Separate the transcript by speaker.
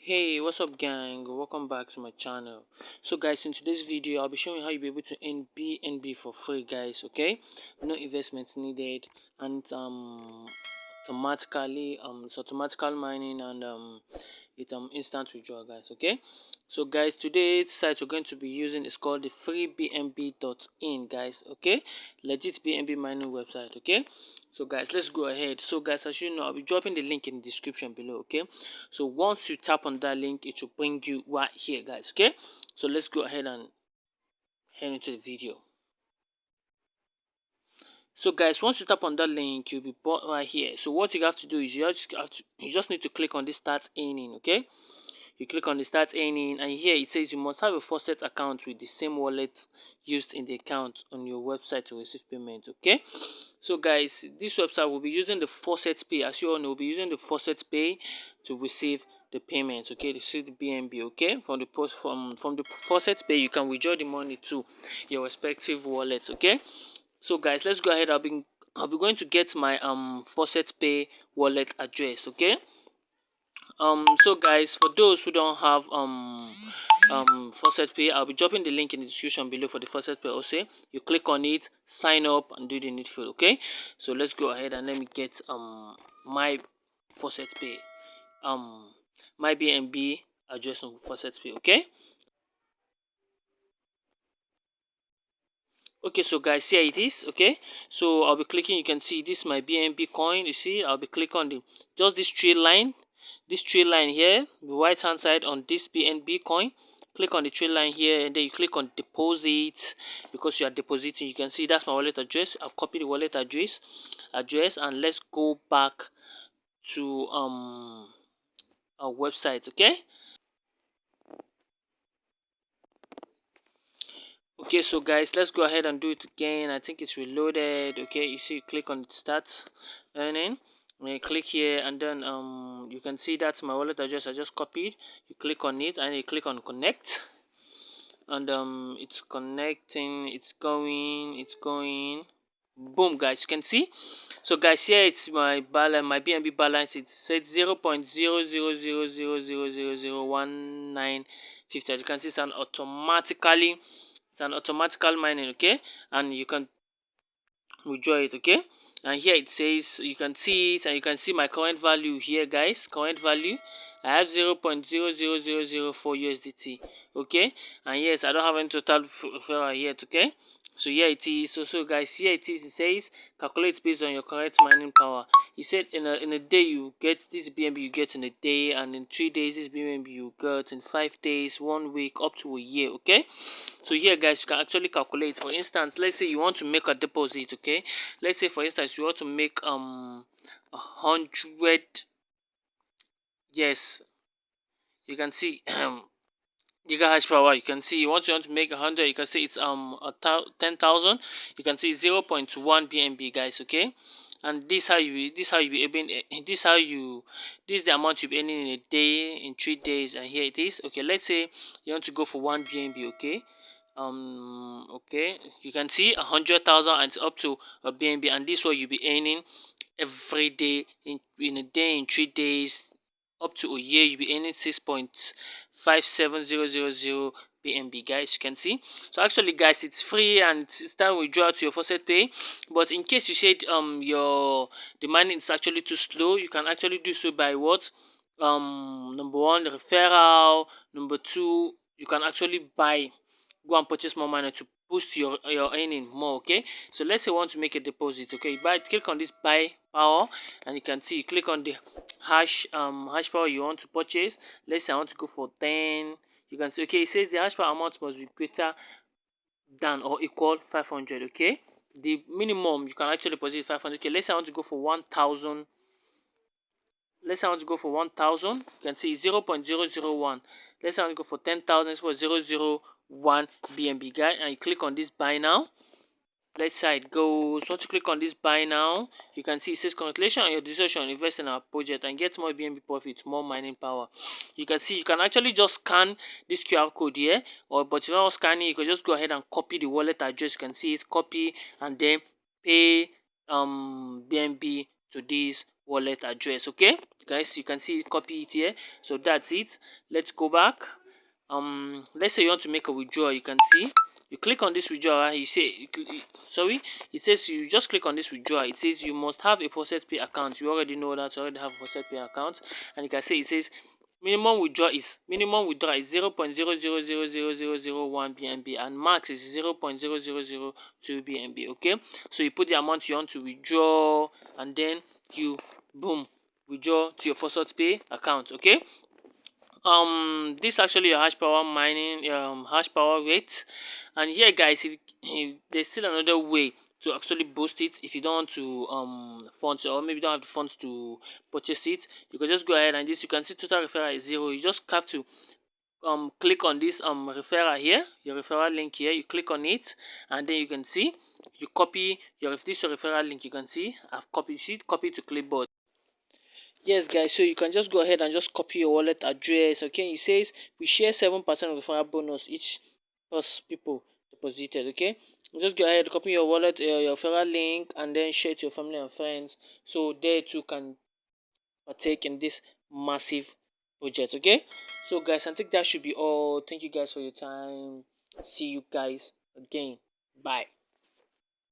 Speaker 1: Hey, what's up gang, welcome back to my channel. So guys, in today's video I'll be showing how you'll be able to earn bnb for free, guys. Okay, no investment needed, and it's automatical mining, and it's instant withdrawal, guys. Okay, so guys, today's site we're going to be using is called the freebnb.in, guys. Okay, legit bnb mining website. Okay, so guys, let's go ahead. So guys, as you know, I'll be dropping the link in the description below. Okay, so once you tap on that link, it will bring you right here, guys. Okay, so let's go ahead and head into the video. So guys, once you tap on that link, you'll be brought right here. So what you have to do is you just need to click on this start earning. Okay, you click on the start earning, and here it says you must have a faucet account with the same wallet used in the account on your website to receive payment. Okay, so guys, this website will be using the faucet pay. As you all know, we'll be using the faucet pay to receive the payments. Okay, to receive the bnb. Okay, from the from the faucet pay, you can withdraw the money to your respective wallets. Okay, so guys, let's go ahead. I'll be going to get my faucet pay wallet address. Okay, so guys, for those who don't have faucet pay, I'll be dropping the link in the description below for the faucet pay. Also, you click on it, sign up, and do the needful. Okay, so let's go ahead and let me get my faucet pay my bnb address on faucet pay. Okay, so guys, here it is. Okay, so I'll be clicking. You can see this my bnb coin. You see, I'll be clicking on the just this tree line here, the right hand side on this bnb coin. Click on the tree line here, and then you click on deposit, because you are depositing. You can see that's my wallet address. I've copied the wallet address, and let's go back to our website. Okay, so guys, let's go ahead and do it again. I think it's reloaded. Okay, you see, you click on start earning, and you click here, and then you can see that's my wallet address I just copied. You click on it, and you click on connect, and it's connecting, it's going. Boom, guys, you can see. So guys, here it's my balance, my bnb balance. It said 0.00000001950. As you can see, it's an automatical mining. Okay, and you can withdraw it. Okay, and here it says, you can see it, and you can see my current value here, guys. Current value, I have 0.00004 usdt. Okay, and yes, I don't have any total referral yet. Okay, so here it is. So guys, here it is. It says calculate based on your current mining power. He said in a day you get this bnb, you get in a day, and in 3 days this bnb you get in 5 days, 1 week, up to a year. Okay, so here guys, you can actually calculate. For instance, let's say you want to make a deposit. Okay, let's say for instance you want to make 100. Yes, you can see gigahash power. You can see you want to make 100. You can see it's 10,000. You can see 0.1 bnb, guys. Okay, and this how you be able, this is the amount you'll be earning in a day, in 3 days, and here it is. Okay, let's say you want to go for 1 bnb. Okay, okay, you can see 100,000, and it's up to a bnb, and this is what you'll be earning every day, in a day, in 3 days, up to a year. You'll be earning 6.57000 bnb, guys. You can see. So actually, guys, it's free, and it's time withdraw to your faucet pay. But in case you said the mining is actually too slow, you can actually do so by what, number one, referral. Number two, you can actually go and purchase more money to boost your earning more. Okay, so let's say you want to make a deposit. Okay, click on this buy power, and you can see, you click on the hash power you want to purchase. Let's say I want to go for 10. You can see, okay, it says the hash power amount must be greater than or equal 500. Okay, the minimum you can actually deposit 500. Okay, let's say I want to go for 1000. Let's say I want to go for 1000. You can see 0.001. Let's say I want to go for 10,000. It's for 001 bnb, guy, and you click on this buy now. Let's say it goes. Once you click on this buy now, you can see it says congratulations on your decision, invest in our project and get more bnb profits, more mining power. You can see you can actually just scan this QR code here, but if you don't scan it, you can just go ahead and copy the wallet address. You can see it, copy, and then pay bnb to this wallet address. Okay, guys, you can see copy it here. So that's it. Let's go back. Let's say you want to make a withdrawal. You can see you click on this withdrawal. You say sorry, it says you just click on this withdrawal. It says you must have a Faucet Pay account. You already know that. You already have a Faucet Pay account. And you can see it says minimum withdrawal is 0.000001 BNB and max is 0.0002 BNB. Okay, so you put the amount you want to withdraw and then you boom withdraw to your Faucet Pay account. Okay, this actually your hash power mining hash power rate. And here guys, if there's still another way to actually boost it. If you don't want to funds, or maybe you don't have the funds to purchase it, you can just go ahead and this, you can see total referral is 0. You just have to click on this referral here, your referral link here. You click on it and then you can see you copy your referral link. You can see I've copied it, copy to clipboard. Yes guys, so you can just go ahead and just copy your wallet address. Okay, it says we share 7% of referral bonus each plus people deposited. Okay, just go ahead, copy your wallet, your referral link, and then share it to your family and friends, so they too can partake in this massive project. Okay, so guys, I think that should be all. Thank you guys for your time. See you guys again. Bye.